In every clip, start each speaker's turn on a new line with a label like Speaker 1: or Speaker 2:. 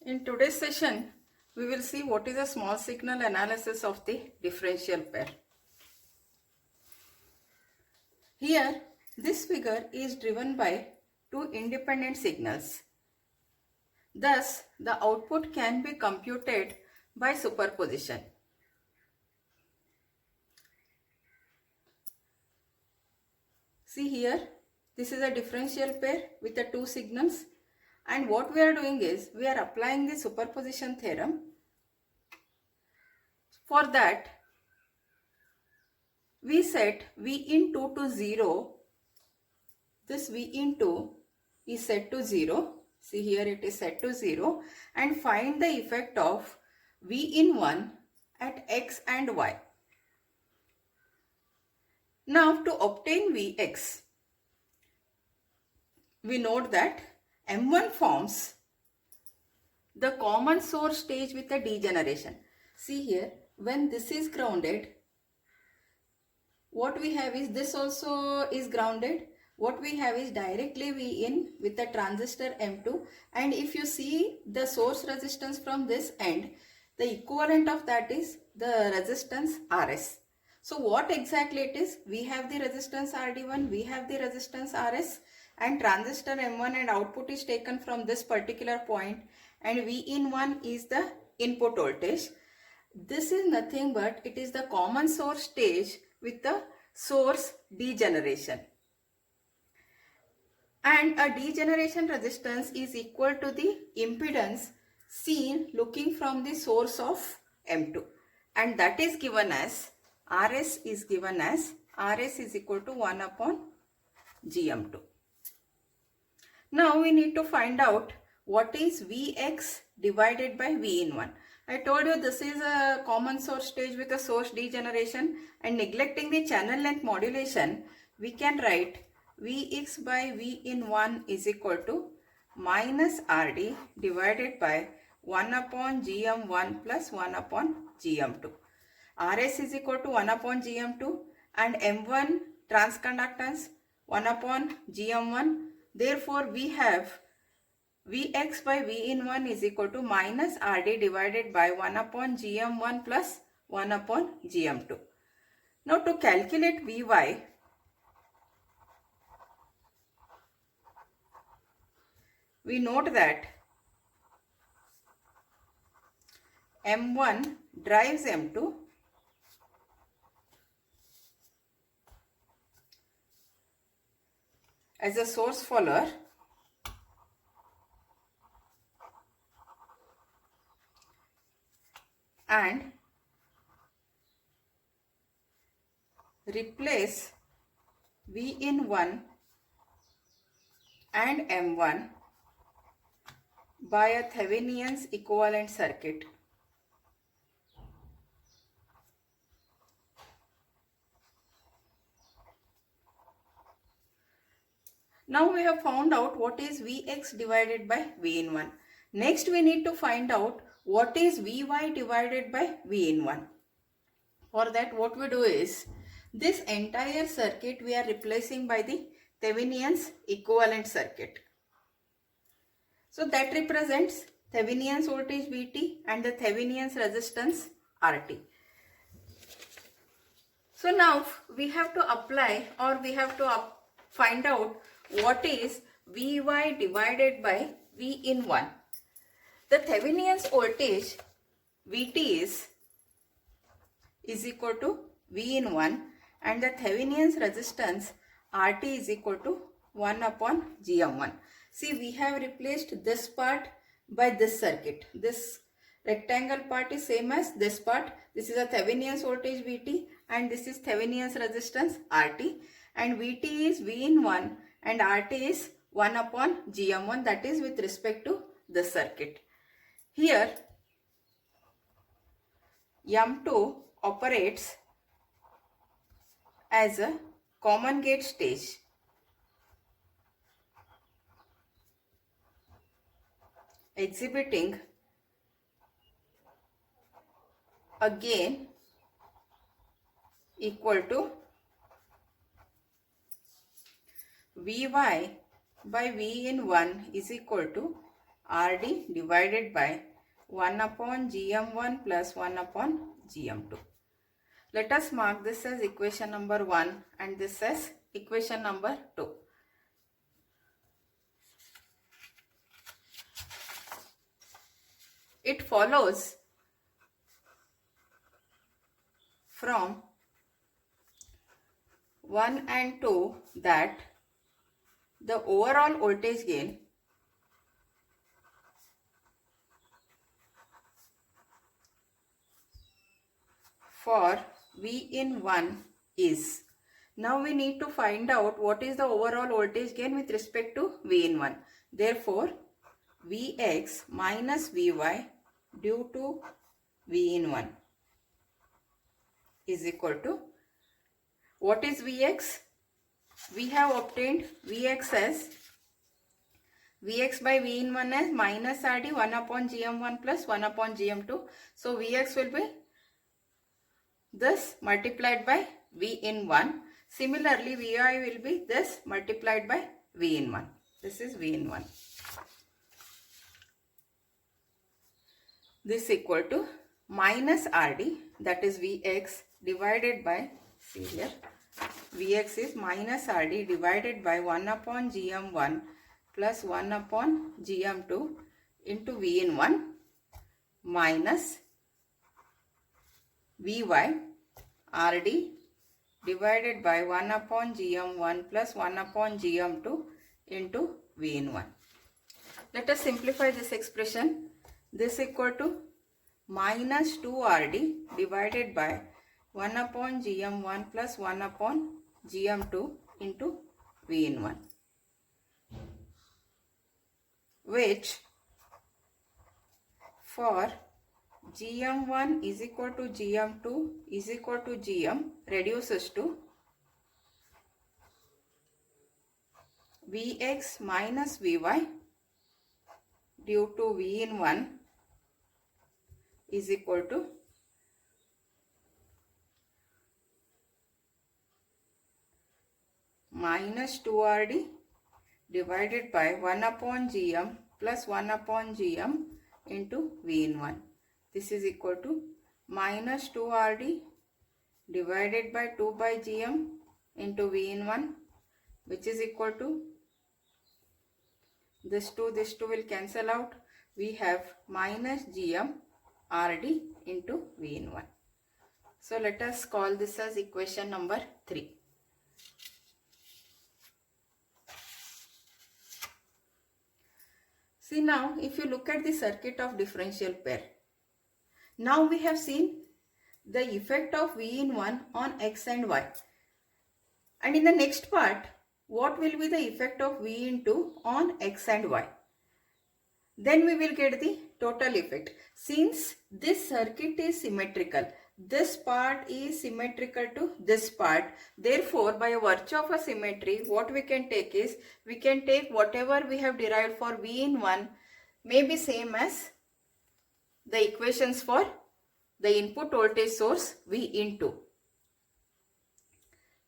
Speaker 1: In today's session, we will see what is a small signal analysis of the differential pair. Here, this figure is driven by two independent signals. Thus, the output can be computed by superposition. See here, this is a differential pair with the two signals. And what we are doing is, we are applying the superposition theorem. For that, we set V in 2 to 0. This V in 2 is set to 0. See here it is set to 0. And find the effect of V in 1 at x and y. Now to obtain Vx, we note that M1 forms the common source stage with a degeneration. See here, when this is grounded, what we have is this also is grounded. What we have is directly V in with the transistor M2, and if you see the source resistance from this end, the equivalent of that is the resistance Rs. So what exactly it is? We have the resistance Rd1, we have the resistance Rs, and transistor M1 and output is taken from this particular point, and V in 1 is the input voltage. This is nothing but it is the common source stage with the source degeneration. And a degeneration resistance is equal to the impedance seen looking from the source of M2. And that is given as Rs is given as Rs is equal to 1 upon Gm2. Now we need to find out what is Vx divided by V in 1. I told you this is a common source stage with a source degeneration, and neglecting the channel length modulation, we can write Vx by V in 1 is equal to minus Rd divided by 1 upon Gm1 plus 1 upon Gm2. Rs is equal to 1 upon Gm2 and M1 transconductance 1 upon Gm1. Therefore, we have Vx by V in 1 is equal to minus Rd divided by 1 upon Gm1 plus 1 upon Gm2. Now to calculate Vy, we note that M1 drives M2 as a source follower, and replace V in 1 and M1 by a Thevenin's equivalent circuit. Now we have found out what is Vx divided by V in 1. Next we need to find out what is Vy divided by V in 1. For that what we do is, this entire circuit we are replacing by the Thevenin's equivalent circuit. So that represents Thevenin's voltage Vt and the Thevenin's resistance Rt. So now we have to apply, or we have to find out what is Vy divided by V in 1. The Thevenin's voltage Vt is equal to V in 1 and the Thevenin's resistance Rt is equal to 1 upon Gm1. See, we have replaced this part by this circuit. This rectangle part is same as this part. This is a Thevenin's voltage Vt and this is Thevenin's resistance Rt, and Vt is V in 1 and Rt is 1 upon Gm1, that is with respect to this circuit. Here M2 operates as a common gate stage. Exhibiting a gain equal to Vy by V in 1 is equal to RD divided by 1 upon GM1 plus 1 upon GM2. Let us mark this as equation number 1 and this as equation number 2. It follows from 1 and 2 that the overall voltage gain for V in 1 is. Now we need to find out what is the overall voltage gain with respect to V in 1. Therefore, Vx minus Vy due to V in 1 is equal to, what is Vx? We have obtained Vx as Vx by V in 1 as minus Rd 1 upon Gm1 plus 1 upon Gm2. So Vx will be this multiplied by V in 1. Similarly, Vi will be this multiplied by V in 1. This is V in 1. This equal to minus Rd, that is Vx divided by, see here, Vx is minus Rd divided by 1 upon Gm1 plus 1 upon Gm2 into V in 1 minus Vy Rd divided by 1 upon Gm1 plus 1 upon Gm2 into V in 1. Let us simplify this expression. This equal to minus 2Rd divided by 1 upon Gm1 plus 1 upon Gm2 into V in 1, which for Gm1 is equal to Gm2 is equal to Gm reduces to Vx minus Vy due to V in 1 is equal to minus 2Rd divided by 1 upon Gm plus 1 upon Gm into V in 1. This is equal to minus 2Rd divided by 2 by Gm into V in 1, which is equal to this 2 will cancel out. We have minus Gm Rd into V in 1. So let us call this as equation number 3. See, now if you look at the circuit of differential pair, now we have seen the effect of V in 1 on X and Y. And in the next part, what will be the effect of V in 2 on X and Y? Then we will get the total effect. Since this circuit is symmetrical, this part is symmetrical to this part. Therefore, by virtue of a symmetry, what we can take is, we can take whatever we have derived for V in 1 may be same as the equations for the input voltage source V in 2.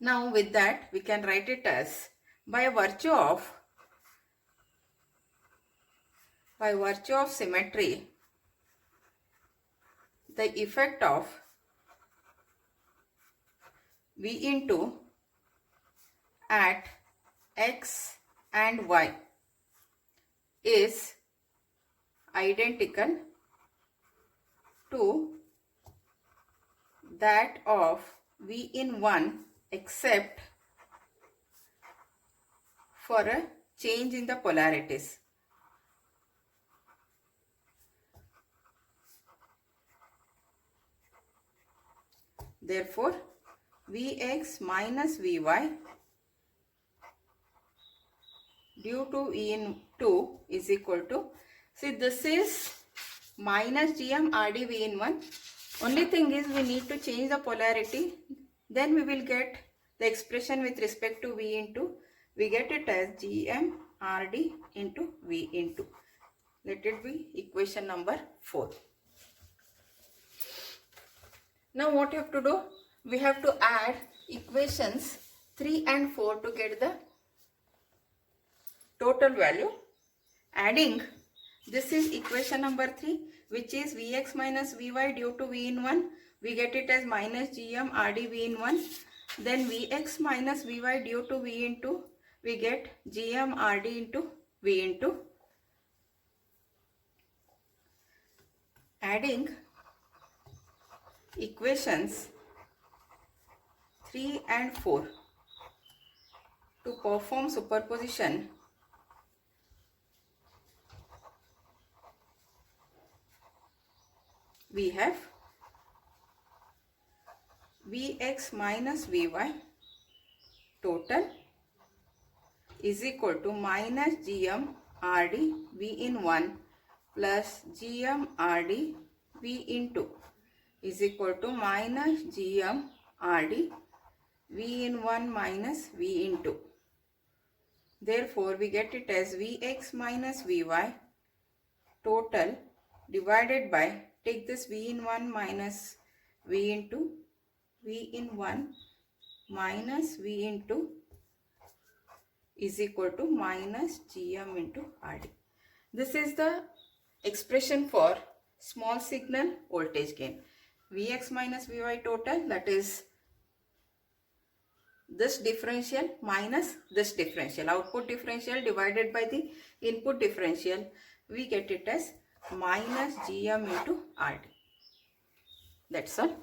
Speaker 1: Now with that, we can write it as, by virtue of symmetry, the effect of V in 2 at X and Y is identical to that of V in 1 except for a change in the polarities. Therefore, Vx minus Vy due to V in 2 is equal to, see, this is minus Gm Rd V in 1. Only thing is we need to change the polarity. Then we will get the expression with respect to V in 2. We get it as Gm Rd into V in 2. Let it be equation number 4. Now what you have to do? We have to add equations 3 and 4 to get the total value. Adding This is equation number 3, which is Vx minus Vy due to V in 1. We get it as minus Gm Rd V in 1. Then Vx minus Vy due to V into, we get Gm Rd into V into. Adding equations 3 and 4 to perform superposition, we have Vx minus Vy total is equal to minus Gm Rd V in 1 plus Gm Rd V into is equal to minus Gm Rd V in 1 minus V into. Therefore, we get it as Vx minus Vy total divided by, take this V in 1 minus V into, V in 1 minus V into is equal to minus Gm into Rd. This is the expression for small signal voltage gain. Vx minus Vy total, that is this differential minus this differential, output differential divided by the input differential, we get it as minus Gm into Rd. That's all.